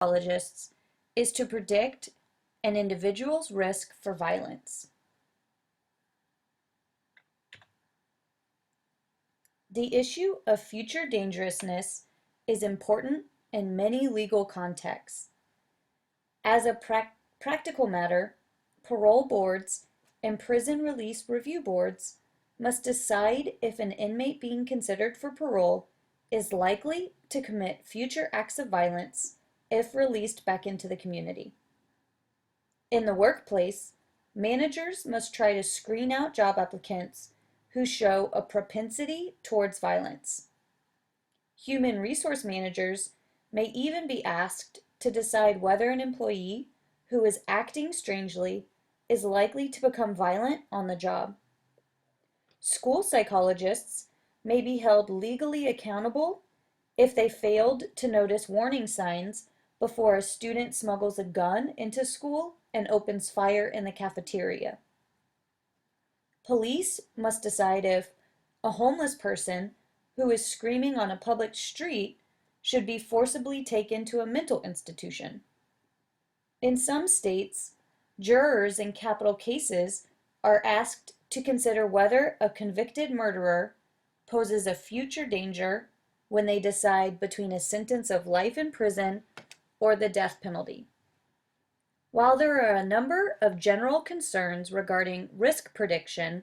psychologists is to predict an individual's risk for violence. The issue of future dangerousness is important in many legal contexts. As a practical matter, parole boards and prison release review boards must decide if an inmate being considered for parole is likely to commit future acts of violence if released back into the community. In the workplace, managers must try to screen out job applicants who show a propensity towards violence. Human resource managers may even be asked to decide whether an employee who is acting strangely is likely to become violent on the job. School psychologists may be held legally accountable if they failed to notice warning signs before a student smuggles a gun into school and opens fire in the cafeteria. Police must decide if a homeless person who is screaming on a public street should be forcibly taken to a mental institution. In some states, jurors in capital cases are asked to consider whether a convicted murderer poses a future danger when they decide between a sentence of life in prison or the death penalty. While there are a number of general concerns regarding risk prediction,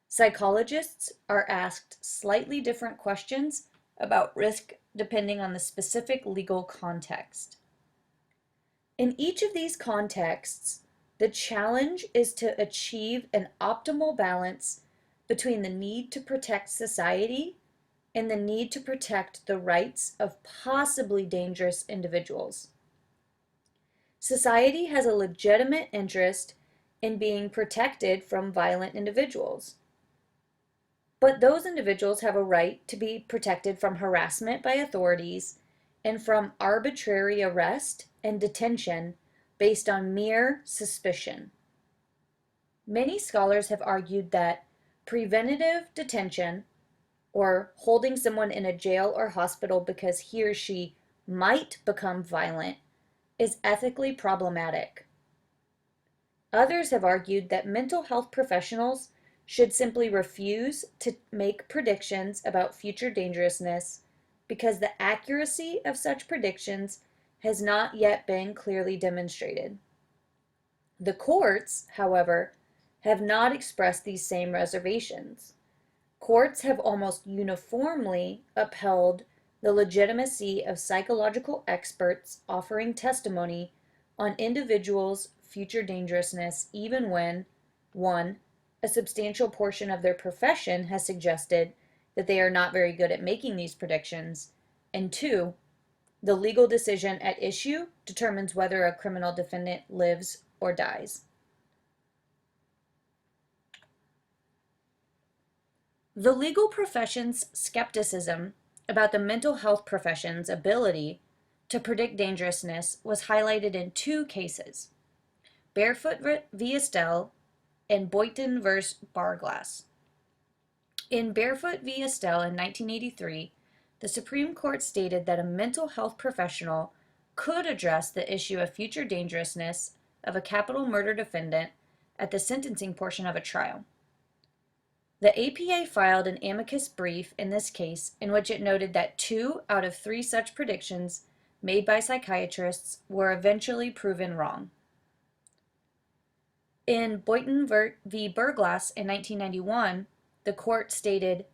psychologists are asked slightly different questions about risk depending on the specific legal context. In each of these contexts, the challenge is to achieve an optimal balance between the need to protect society and the need to protect the rights of possibly dangerous individuals. Society has a legitimate interest in being protected from violent individuals. But those individuals have a right to be protected from harassment by authorities and from arbitrary arrest and detention based on mere suspicion. Many scholars have argued that preventative detention, or holding someone in a jail or hospital because he or she might become violent, is ethically problematic. Others have argued that mental health professionals should simply refuse to make predictions about future dangerousness because the accuracy of such predictions has not yet been clearly demonstrated. The courts, however, have not expressed these same reservations. Courts have almost uniformly upheld the legitimacy of psychological experts offering testimony on individuals' future dangerousness, even when, 1, a substantial portion of their profession has suggested that they are not very good at making these predictions, and 2, the legal decision at issue determines whether a criminal defendant lives or dies. The legal profession's skepticism about the mental health profession's ability to predict dangerousness was highlighted in 2 cases, Barefoot v. Estelle and Boynton v. Barglass. In Barefoot v. Estelle in 1983, the Supreme Court stated that a mental health professional could address the issue of future dangerousness of a capital murder defendant at the sentencing portion of a trial. The APA filed an amicus brief in this case in which it noted that 2 out of 3 such predictions made by psychiatrists were eventually proven wrong. In Boynton v. Barglass in 1991, the court stated,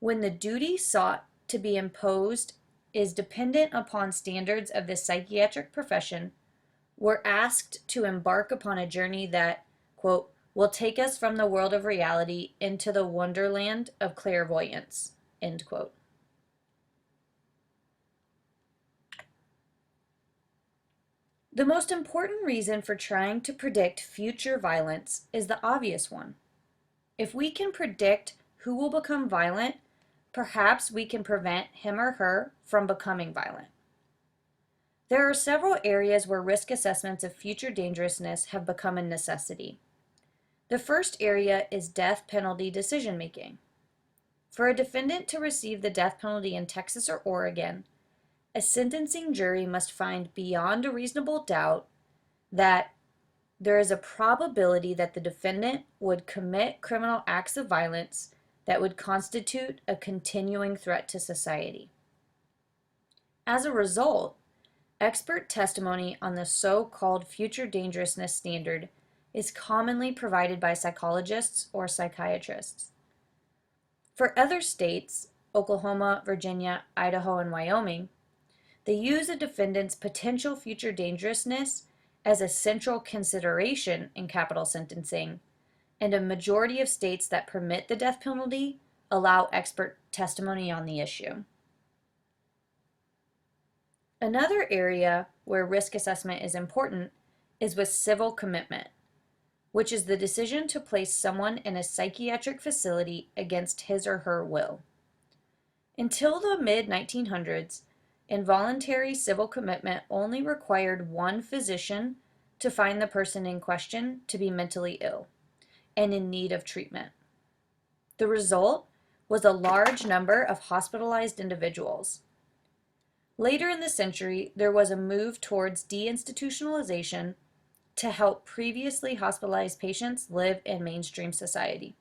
when the duty sought to be imposed is dependent upon standards of the psychiatric profession, we're asked to embark upon a journey that, quote, will take us from the world of reality into the wonderland of clairvoyance, end quote. The most important reason for trying to predict future violence is the obvious one. If we can predict who will become violent, perhaps we can prevent him or her from becoming violent. There are several areas where risk assessments of future dangerousness have become a necessity. The first area is death penalty decision making. For a defendant to receive the death penalty in Texas or Oregon, a sentencing jury must find beyond a reasonable doubt that there is a probability that the defendant would commit criminal acts of violence that would constitute a continuing threat to society. As a result, expert testimony on the so-called future dangerousness standard is commonly provided by psychologists or psychiatrists. For other states, Oklahoma, Virginia, Idaho, and Wyoming, they use a defendant's potential future dangerousness as a central consideration in capital sentencing, and a majority of states that permit the death penalty allow expert testimony on the issue. Another area where risk assessment is important is with civil commitment, which is the decision to place someone in a psychiatric facility against his or her will. Until the mid-1900s, involuntary civil commitment only required one physician to find the person in question to be mentally ill and in need of treatment. The result was a large number of hospitalized individuals. Later in the century, there was a move towards deinstitutionalization to help previously hospitalized patients live in mainstream society.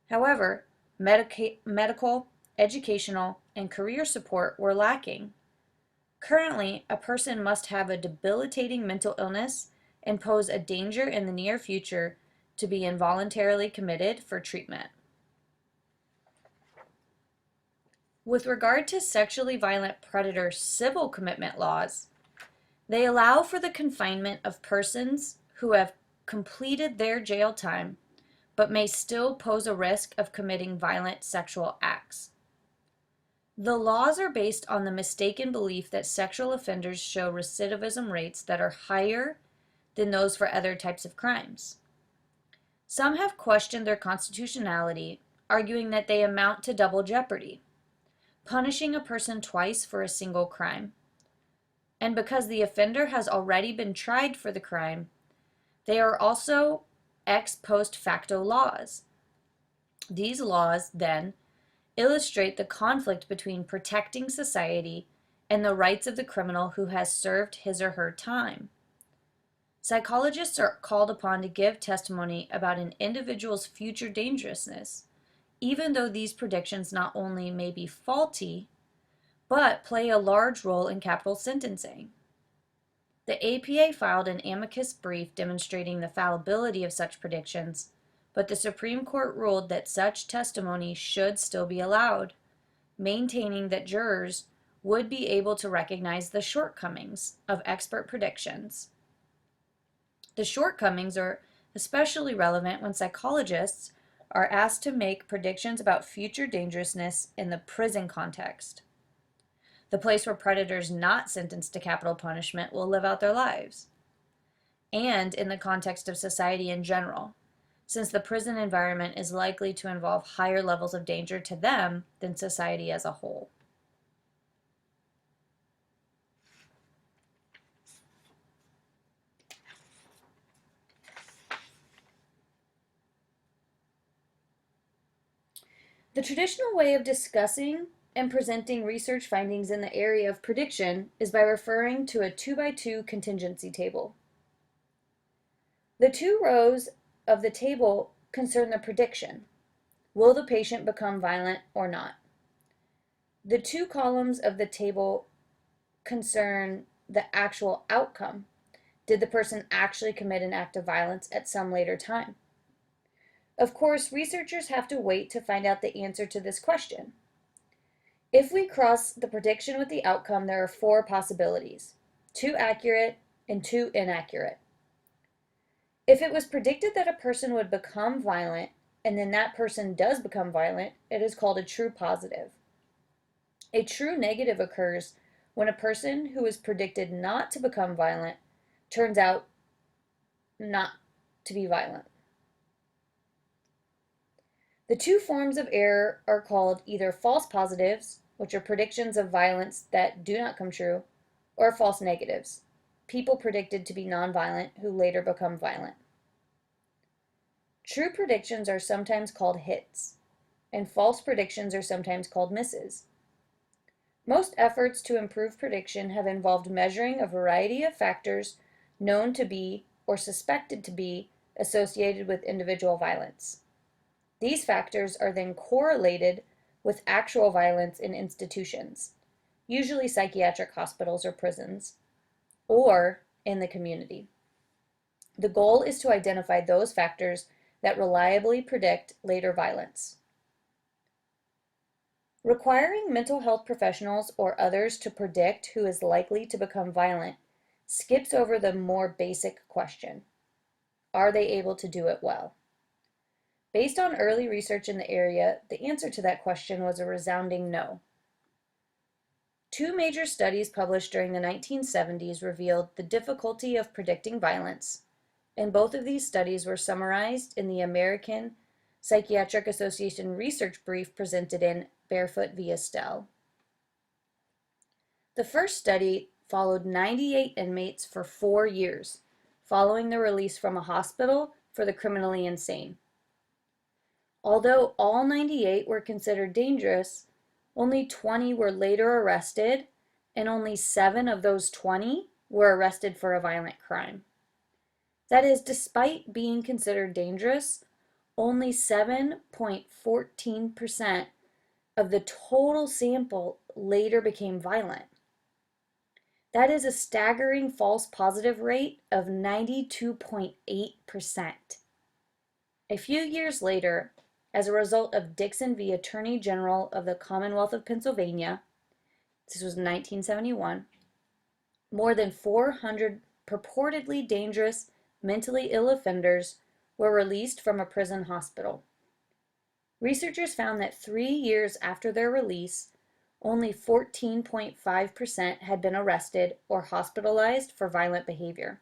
However, medical, educational, and career support were lacking. Currently, a person must have a debilitating mental illness and pose a danger in the near future to be involuntarily committed for treatment. With regard to sexually violent predator civil commitment laws, they allow for the confinement of persons who have completed their jail time but may still pose a risk of committing violent sexual acts. The laws are based on the mistaken belief that sexual offenders show recidivism rates that are higher than those for other types of crimes. Some have questioned their constitutionality, arguing that they amount to double jeopardy, punishing a person twice for a single crime. And because the offender has already been tried for the crime, they are also ex post facto laws. These laws, then, illustrate the conflict between protecting society and the rights of the criminal who has served his or her time. Psychologists are called upon to give testimony about an individual's future dangerousness, even though these predictions not only may be faulty, but play a large role in capital sentencing. The APA filed an amicus brief demonstrating the fallibility of such predictions, but the Supreme Court ruled that such testimony should still be allowed, maintaining that jurors would be able to recognize the shortcomings of expert predictions. The shortcomings are especially relevant when psychologists are asked to make predictions about future dangerousness in the prison context, the place where predators not sentenced to capital punishment will live out their lives, and in the context of society in general, since the prison environment is likely to involve higher levels of danger to them than society as a whole. The traditional way of discussing and presenting research findings in the area of prediction is by referring to a 2x2 contingency table. The two rows of the table concern the prediction. Will the patient become violent or not? The two columns of the table concern the actual outcome. Did the person actually commit an act of violence at some later time? Of course, researchers have to wait to find out the answer to this question. If we cross the prediction with the outcome, there are four possibilities: 2 accurate and 2 inaccurate. If it was predicted that a person would become violent, and then that person does become violent, it is called a true positive. A true negative occurs when a person who is predicted not to become violent turns out not to be violent. The two forms of error are called either false positives, which are predictions of violence that do not come true, or false negatives, people predicted to be nonviolent who later become violent. True predictions are sometimes called hits, and false predictions are sometimes called misses. Most efforts to improve prediction have involved measuring a variety of factors known to be or suspected to be associated with individual violence. These factors are then correlated with actual violence in institutions, usually psychiatric hospitals or prisons, or in the community. The goal is to identify those factors that reliably predict later violence. Requiring mental health professionals or others to predict who is likely to become violent skips over the more basic question: are they able to do it well? Based on early research in the area, the answer to that question was a resounding no. Two major studies published during the 1970s revealed the difficulty of predicting violence, and both of these studies were summarized in the American Psychiatric Association research brief presented in Barefoot v. Estelle. The first study followed 98 inmates for 4 years, following their release from a hospital for the criminally insane. Although all 98 were considered dangerous, only 20 were later arrested, and only 7 of those 20 were arrested for a violent crime. That is, despite being considered dangerous, only 7.14% of the total sample later became violent. That is a staggering false positive rate of 92.8%. A few years later, as a result of Dixon v. Attorney General of the Commonwealth of Pennsylvania, this was 1971, more than 400 purportedly dangerous mentally ill offenders were released from a prison hospital. Researchers found that 3 years after their release, only 14.5% had been arrested or hospitalized for violent behavior.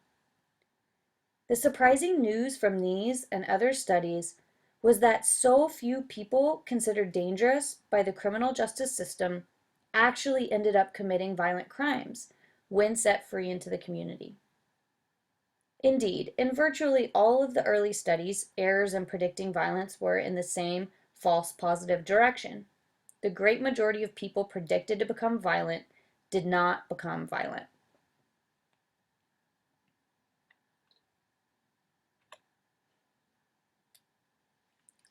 The surprising news from these and other studies was that so few people considered dangerous by the criminal justice system actually ended up committing violent crimes when set free into the community. Indeed, in virtually all of the early studies, errors in predicting violence were in the same false positive direction. The great majority of people predicted to become violent did not become violent.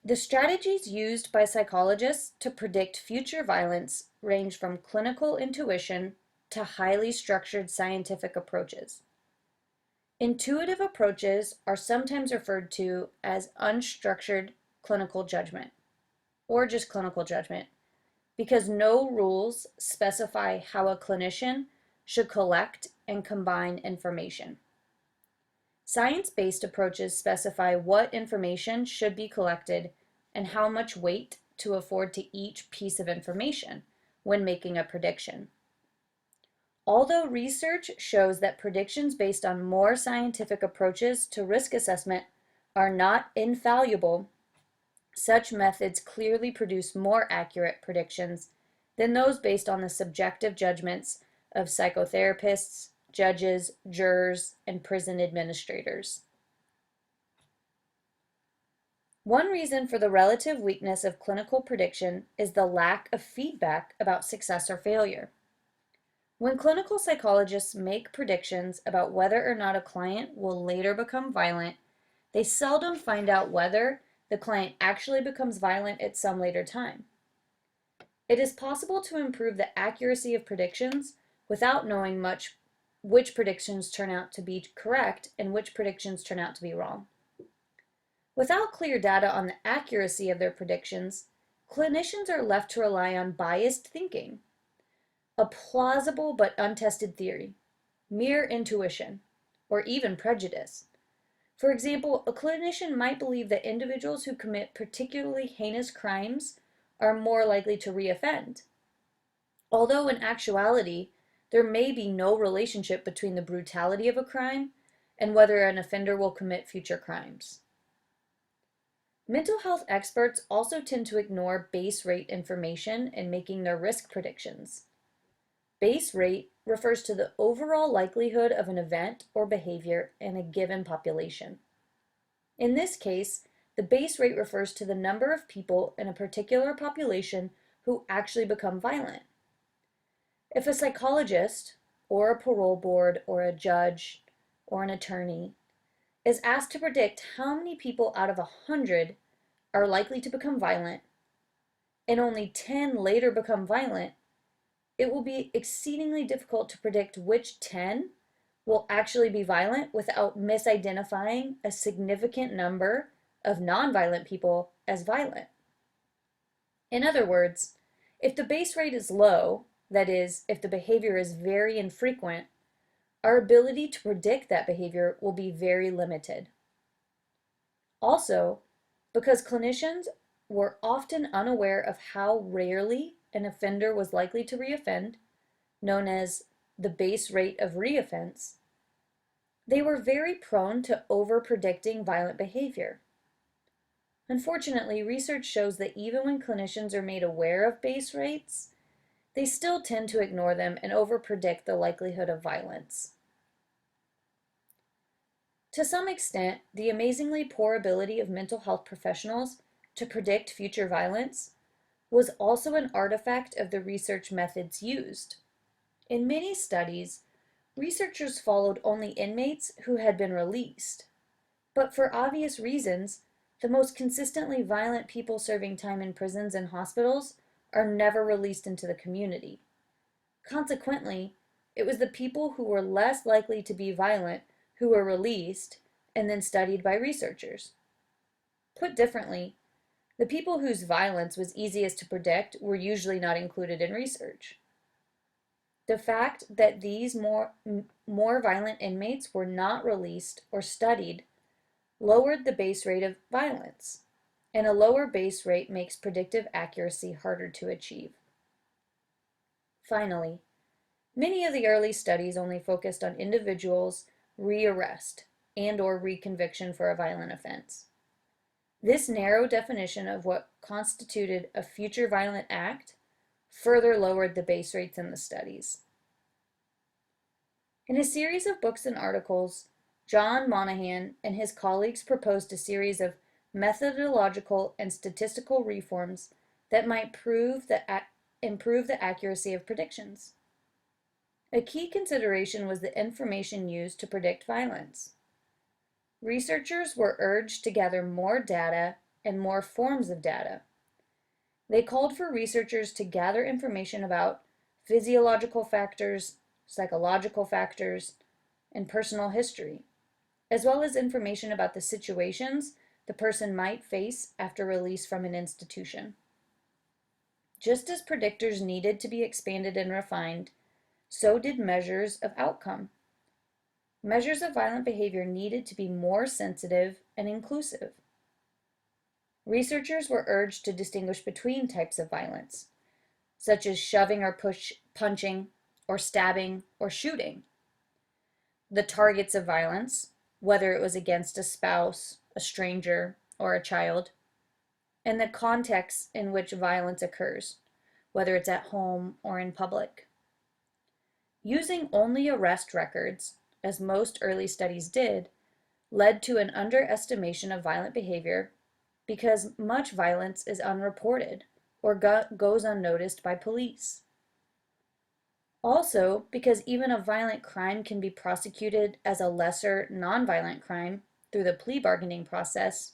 The strategies used by psychologists to predict future violence range from clinical intuition to highly structured scientific approaches. Intuitive approaches are sometimes referred to as unstructured clinical judgment, or just clinical judgment, because no rules specify how a clinician should collect and combine information. Science-based approaches specify what information should be collected and how much weight to afford to each piece of information when making a prediction. Although research shows that predictions based on more scientific approaches to risk assessment are not infallible, such methods clearly produce more accurate predictions than those based on the subjective judgments of psychotherapists, judges, jurors, and prison administrators. One reason for the relative weakness of clinical prediction is the lack of feedback about success or failure. When clinical psychologists make predictions about whether or not a client will later become violent, they seldom find out whether the client actually becomes violent at some later time. It is possible to improve the accuracy of predictions without knowing much which predictions turn out to be correct and which predictions turn out to be wrong. Without clear data on the accuracy of their predictions, clinicians are left to rely on biased thinking, a plausible but untested theory, mere intuition, or even prejudice. For example, a clinician might believe that individuals who commit particularly heinous crimes are more likely to reoffend, although in actuality, there may be no relationship between the brutality of a crime and whether an offender will commit future crimes. Mental health experts also tend to ignore base rate information in making their risk predictions. Base rate refers to the overall likelihood of an event or behavior in a given population. In this case, the base rate refers to the number of people in a particular population who actually become violent. If a psychologist, or a parole board, or a judge, or an attorney is asked to predict how many people out of 100 are likely to become violent, and only 10 later become violent, it will be exceedingly difficult to predict which 10 will actually be violent without misidentifying a significant number of nonviolent people as violent. In other words, if the base rate is low, that is, if the behavior is very infrequent, our ability to predict that behavior will be very limited. Also, because clinicians were often unaware of how rarely an offender was likely to reoffend, known as the base rate of reoffense, they were very prone to over-predicting violent behavior. Unfortunately, research shows that even when clinicians are made aware of base rates, they still tend to ignore them and over-predict the likelihood of violence. To some extent, the amazingly poor ability of mental health professionals to predict future violence was also an artifact of the research methods used. In many studies, researchers followed only inmates who had been released. But for obvious reasons, the most consistently violent people serving time in prisons and hospitals are never released into the community. Consequently, it was the people who were less likely to be violent who were released and then studied by researchers. Put differently, the people whose violence was easiest to predict were usually not included in research. The fact that these more violent inmates were not released or studied lowered the base rate of violence, and a lower base rate makes predictive accuracy harder to achieve. Finally, many of the early studies only focused on individuals' rearrest and/or reconviction for a violent offense. This narrow definition of what constituted a future violent act further lowered the base rates in the studies. In a series of books and articles, John Monahan and his colleagues proposed a series of methodological and statistical reforms that might improve the accuracy of predictions. A key consideration was the information used to predict violence. Researchers were urged to gather more data and more forms of data. They called for researchers to gather information about physiological factors, psychological factors, and personal history, as well as information about the situations the person might face after release from an institution. Just as predictors needed to be expanded and refined, so did measures of outcome. Measures of violent behavior needed to be more sensitive and inclusive. Researchers were urged to distinguish between types of violence, such as shoving or punching, or stabbing, or shooting. The targets of violence, whether it was against a spouse, a stranger, or a child, and the context in which violence occurs, whether it's at home or in public. Using only arrest records, as most early studies did, led to an underestimation of violent behavior because much violence is unreported or goes unnoticed by police. Also, because even a violent crime can be prosecuted as a lesser nonviolent crime through the plea bargaining process,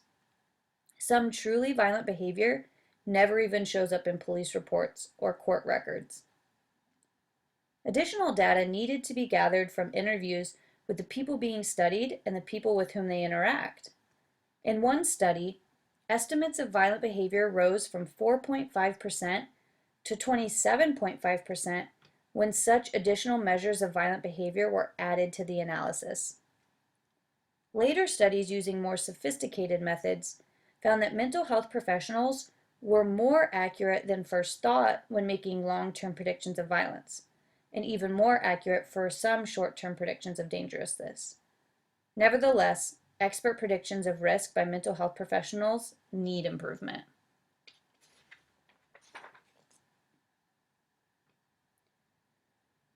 some truly violent behavior never even shows up in police reports or court records. Additional data needed to be gathered from interviews with the people being studied and the people with whom they interact. In one study, estimates of violent behavior rose from 4.5% to 27.5% when such additional measures of violent behavior were added to the analysis. Later studies using more sophisticated methods found that mental health professionals were more accurate than first thought when making long-term predictions of violence, and even more accurate for some short-term predictions of dangerousness. Nevertheless, expert predictions of risk by mental health professionals need improvement.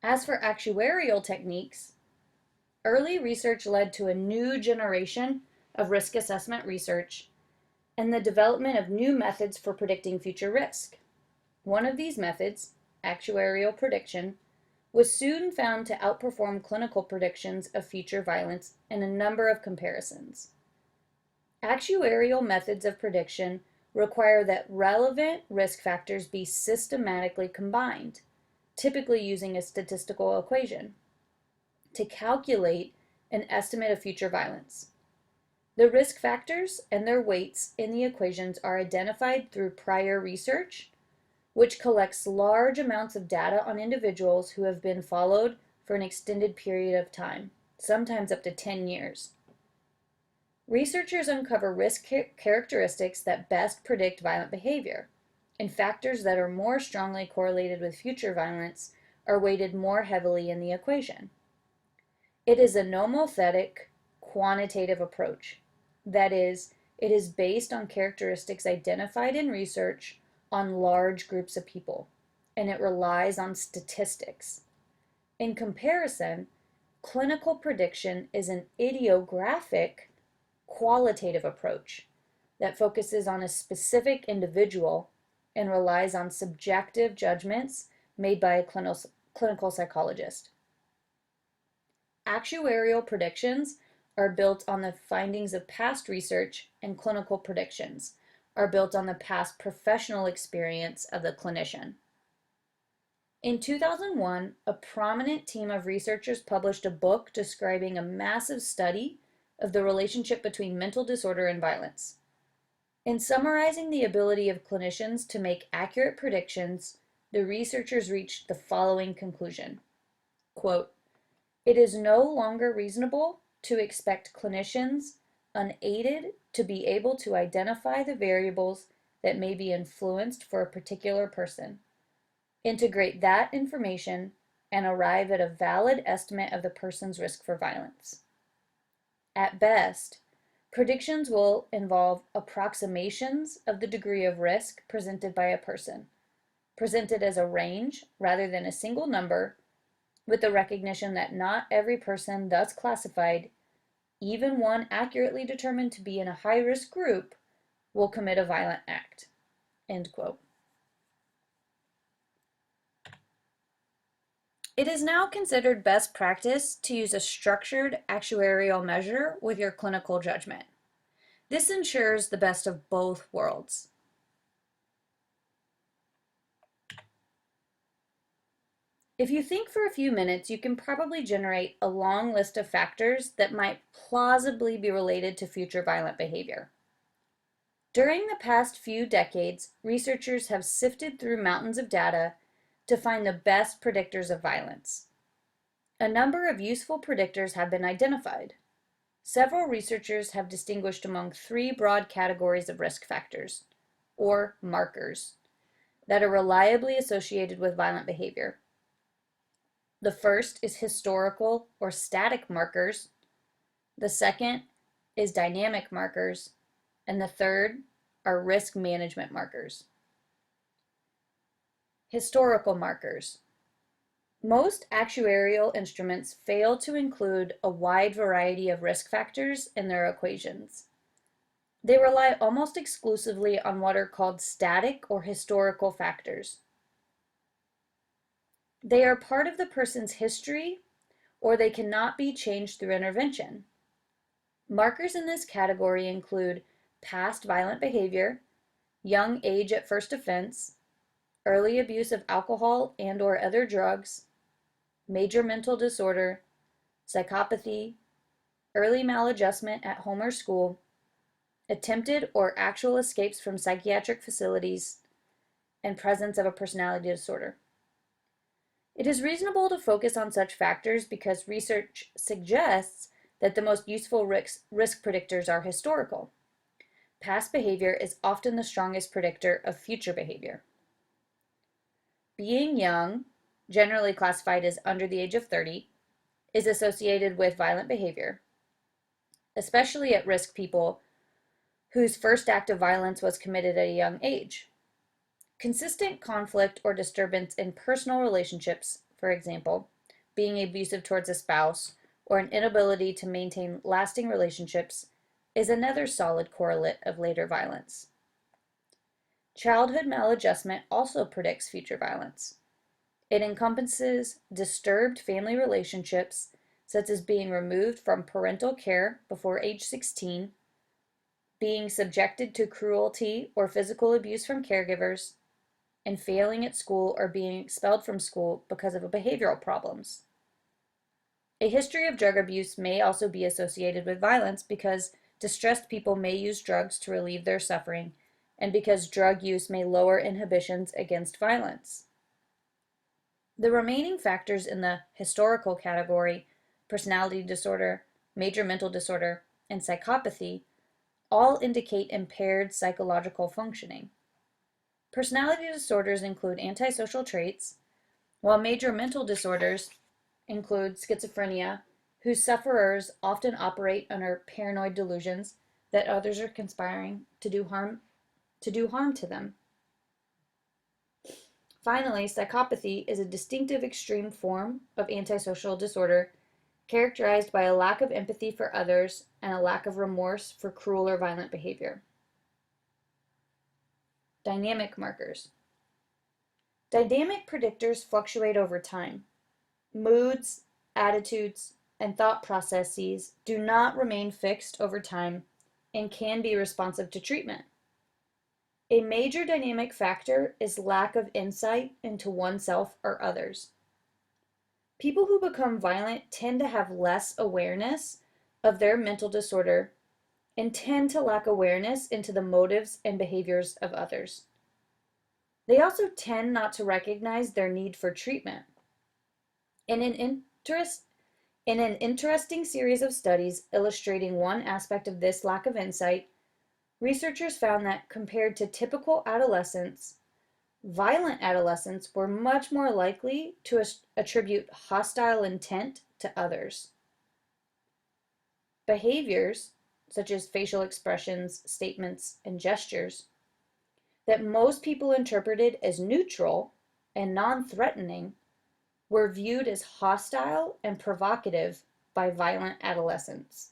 As for actuarial techniques, early research led to a new generation of risk assessment research and the development of new methods for predicting future risk. One of these methods, actuarial prediction, was soon found to outperform clinical predictions of future violence in a number of comparisons. Actuarial methods of prediction require that relevant risk factors be systematically combined, typically using a statistical equation, to calculate an estimate of future violence. The risk factors and their weights in the equations are identified through prior research, which collects large amounts of data on individuals who have been followed for an extended period of time, sometimes up to 10 years. Researchers uncover risk characteristics that best predict violent behavior, and factors that are more strongly correlated with future violence are weighted more heavily in the equation. It is a nomothetic, quantitative approach. That is, it is based on characteristics identified in research on large groups of people, and it relies on statistics. In comparison, clinical prediction is an idiographic, qualitative approach that focuses on a specific individual and relies on subjective judgments made by a clinical psychologist. Actuarial predictions are built on the findings of past research, and clinical predictions are built on the past professional experience of the clinician. In 2001, a prominent team of researchers published a book describing a massive study of the relationship between mental disorder and violence. In summarizing the ability of clinicians to make accurate predictions, the researchers reached the following conclusion. Quote, "It is no longer reasonable to expect clinicians unaided to be able to identify the variables that may be influenced for a particular person, integrate that information, and arrive at a valid estimate of the person's risk for violence. At best, predictions will involve approximations of the degree of risk presented by a person, presented as a range rather than a single number, with the recognition that not every person thus classified, even one accurately determined to be in a high-risk group, will commit a violent act." End quote. It is now considered best practice to use a structured actuarial measure with your clinical judgment. This ensures the best of both worlds. If you think for a few minutes, you can probably generate a long list of factors that might plausibly be related to future violent behavior. During the past few decades, researchers have sifted through mountains of data to find the best predictors of violence. A number of useful predictors have been identified. Several researchers have distinguished among three broad categories of risk factors, or markers, that are reliably associated with violent behavior. The first is historical or static markers. The second is dynamic markers. And the third are risk management markers. Historical markers. Most actuarial instruments fail to include a wide variety of risk factors in their equations. They rely almost exclusively on what are called static or historical factors. They are part of the person's history, or they cannot be changed through intervention. Markers in this category include past violent behavior, young age at first offense, early abuse of alcohol and/or other drugs, major mental disorder, psychopathy, early maladjustment at home or school, attempted or actual escapes from psychiatric facilities, and presence of a personality disorder. It is reasonable to focus on such factors because research suggests that the most useful risk predictors are historical. Past behavior is often the strongest predictor of future behavior. Being young, generally classified as under the age of 30, is associated with violent behavior, especially at-risk people whose first act of violence was committed at a young age. Consistent conflict or disturbance in personal relationships, for example, being abusive towards a spouse, or an inability to maintain lasting relationships, is another solid correlate of later violence. Childhood maladjustment also predicts future violence. It encompasses disturbed family relationships, such as being removed from parental care before age 16, being subjected to cruelty or physical abuse from caregivers, and failing at school or being expelled from school because of behavioral problems. A history of drug abuse may also be associated with violence because distressed people may use drugs to relieve their suffering, and because drug use may lower inhibitions against violence. The remaining factors in the historical category, personality disorder, major mental disorder, and psychopathy, all indicate impaired psychological functioning. Personality disorders include antisocial traits, while major mental disorders include schizophrenia, whose sufferers often operate under paranoid delusions that others are conspiring to do harm to them. Finally, psychopathy is a distinctive extreme form of antisocial disorder characterized by a lack of empathy for others and a lack of remorse for cruel or violent behavior. Dynamic markers. Dynamic predictors fluctuate over time. Moods, attitudes, and thought processes do not remain fixed over time and can be responsive to treatment. A major dynamic factor is lack of insight into oneself or others. People who become violent tend to have less awareness of their mental disorder and tend to lack awareness into the motives and behaviors of others. They also tend not to recognize their need for treatment. In an interesting series of studies illustrating one aspect of this lack of insight, researchers found that compared to typical adolescents, violent adolescents were much more likely to attribute hostile intent to others. Behaviors, such as facial expressions, statements, and gestures, that most people interpreted as neutral and non-threatening were viewed as hostile and provocative by violent adolescents.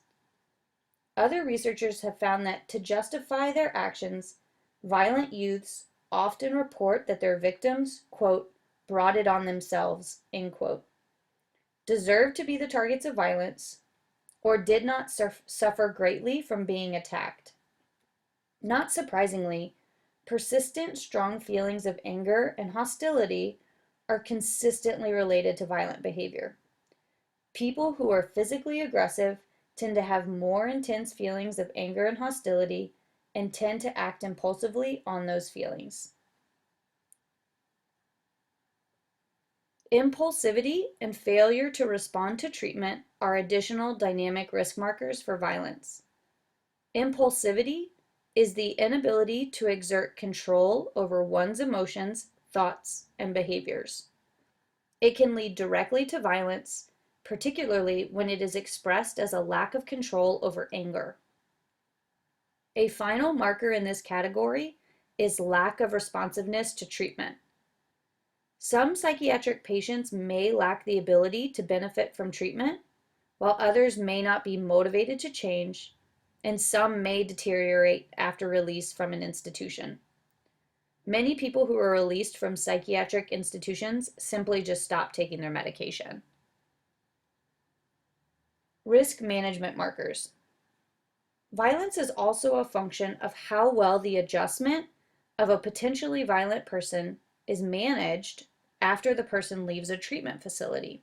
Other researchers have found that to justify their actions, violent youths often report that their victims, quote, brought it on themselves, end quote, deserved to be the targets of violence, or did not suffer greatly from being attacked. Not surprisingly, persistent, strong feelings of anger and hostility are consistently related to violent behavior. People who are physically aggressive tend to have more intense feelings of anger and hostility and tend to act impulsively on those feelings. Impulsivity and failure to respond to treatment are additional dynamic risk markers for violence. Impulsivity is the inability to exert control over one's emotions, thoughts, and behaviors. It can lead directly to violence, particularly when it is expressed as a lack of control over anger. A final marker in this category is lack of responsiveness to treatment. Some psychiatric patients may lack the ability to benefit from treatment, while others may not be motivated to change, and some may deteriorate after release from an institution. Many people who are released from psychiatric institutions simply just stop taking their medication. Risk management markers. Violence is also a function of how well the adjustment of a potentially violent person is managed after the person leaves a treatment facility.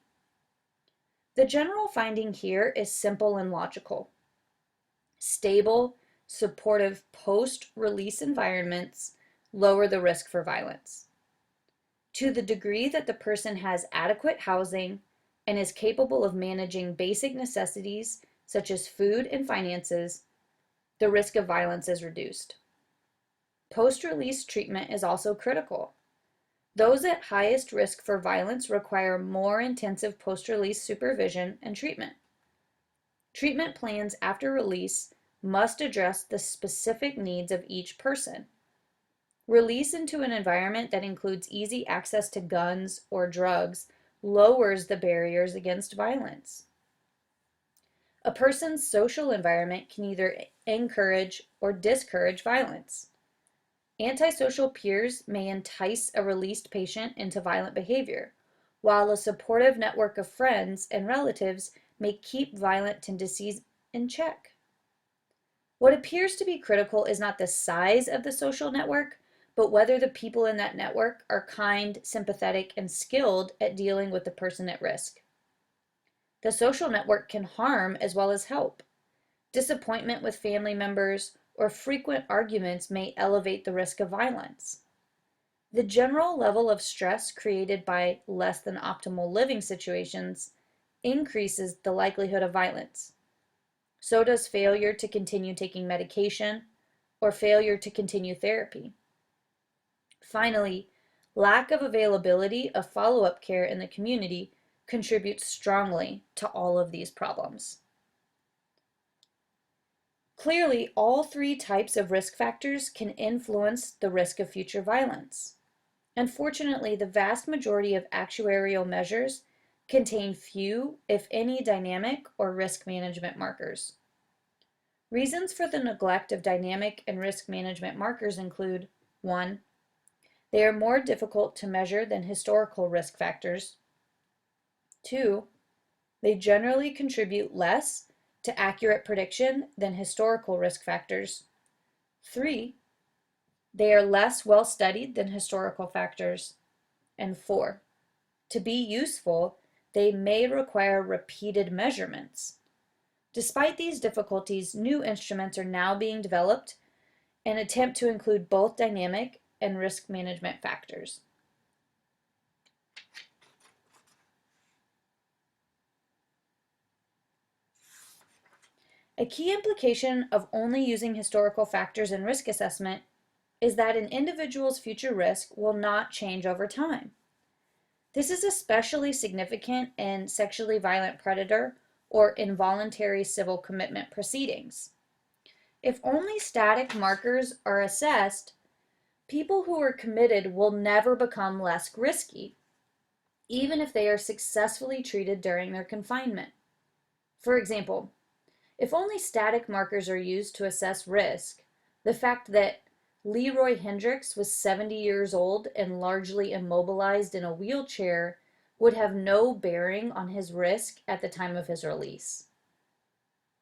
The general finding here is simple and logical. Stable, supportive post-release environments lower the risk for violence. To the degree that the person has adequate housing and is capable of managing basic necessities such as food and finances, the risk of violence is reduced. Post-release treatment is also critical. Those at highest risk for violence require more intensive post-release supervision and treatment. Treatment plans after release must address the specific needs of each person. Release into an environment that includes easy access to guns or drugs lowers the barriers against violence. A person's social environment can either encourage or discourage violence. Antisocial peers may entice a released patient into violent behavior, while a supportive network of friends and relatives may keep violent tendencies in check. What appears to be critical is not the size of the social network, but whether the people in that network are kind, sympathetic, and skilled at dealing with the person at risk. The social network can harm as well as help. Disappointment with family members or frequent arguments may elevate the risk of violence. The general level of stress created by less than optimal living situations increases the likelihood of violence. So does failure to continue taking medication or failure to continue therapy. Finally, lack of availability of follow-up care in the community contributes strongly to all of these problems. Clearly, all three types of risk factors can influence the risk of future violence. Unfortunately, the vast majority of actuarial measures contain few, if any, dynamic or risk management markers. Reasons for the neglect of dynamic and risk management markers include: 1. They are more difficult to measure than historical risk factors. 2. They generally contribute less to accurate prediction than historical risk factors. 3. They are less well studied than historical factors. And 4. To be useful, they may require repeated measurements. Despite these difficulties, new instruments are now being developed and attempt to include both dynamic and risk management factors. A key implication of only using historical factors in risk assessment is that an individual's future risk will not change over time. This is especially significant in sexually violent predator or involuntary civil commitment proceedings. If only static markers are assessed, people who are committed will never become less risky, even if they are successfully treated during their confinement. For example, if only static markers are used to assess risk, the fact that Leroy Hendricks was 70 years old and largely immobilized in a wheelchair would have no bearing on his risk at the time of his release.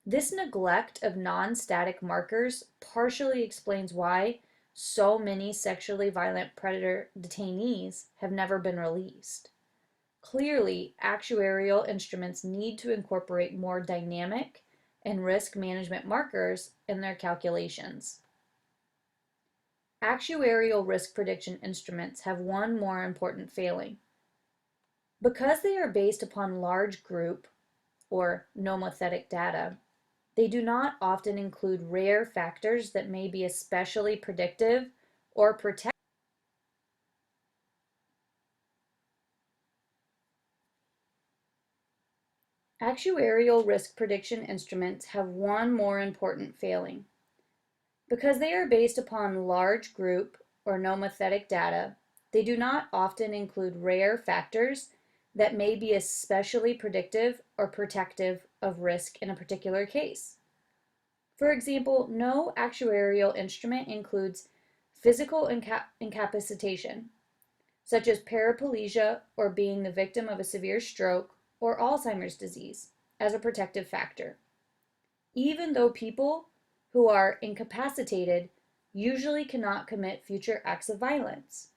This neglect of non-static markers partially explains why so many sexually violent predator detainees have never been released. Clearly, actuarial instruments need to incorporate more dynamic and risk management markers in their calculations. Actuarial risk prediction instruments have one more important failing. Because they are based upon large group or nomothetic data, they do not often include rare factors that may be especially predictive or protective. Actuarial risk prediction instruments have one more important failing. Because they are based upon large group or nomothetic data, they do not often include rare factors that may be especially predictive or protective of risk in a particular case. For example, no actuarial instrument includes physical incapacitation, such as paraplegia or being the victim of a severe stroke or Alzheimer's disease, as a protective factor, even though people who are incapacitated usually cannot commit future acts of violence.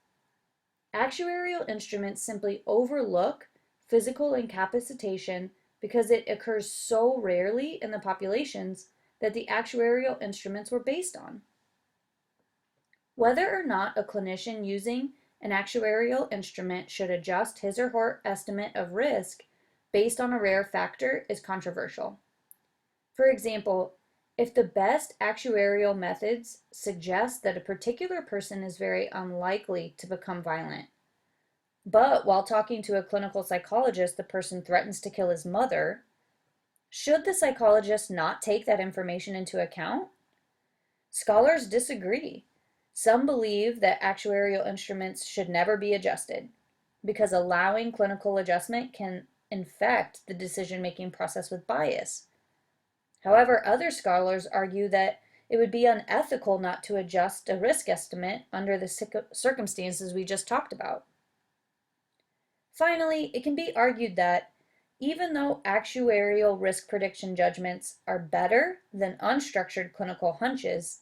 Actuarial instruments simply overlook physical incapacitation because it occurs so rarely in the populations that the actuarial instruments were based on. Whether or not a clinician using an actuarial instrument should adjust his or her estimate of risk based on a rare factor is controversial. For example, if the best actuarial methods suggest that a particular person is very unlikely to become violent, but while talking to a clinical psychologist, the person threatens to kill his mother, should the psychologist not take that information into account? Scholars disagree. Some believe that actuarial instruments should never be adjusted because allowing clinical adjustment can infect the decision-making process with bias. However, other scholars argue that it would be unethical not to adjust a risk estimate under the circumstances we just talked about. Finally, it can be argued that even though actuarial risk prediction judgments are better than unstructured clinical hunches,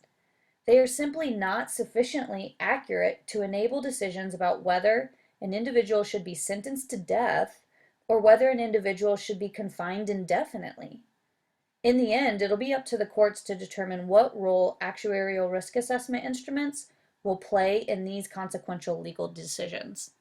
they are simply not sufficiently accurate to enable decisions about whether an individual should be sentenced to death or whether an individual should be confined indefinitely. In the end, it'll be up to the courts to determine what role actuarial risk assessment instruments will play in these consequential legal decisions.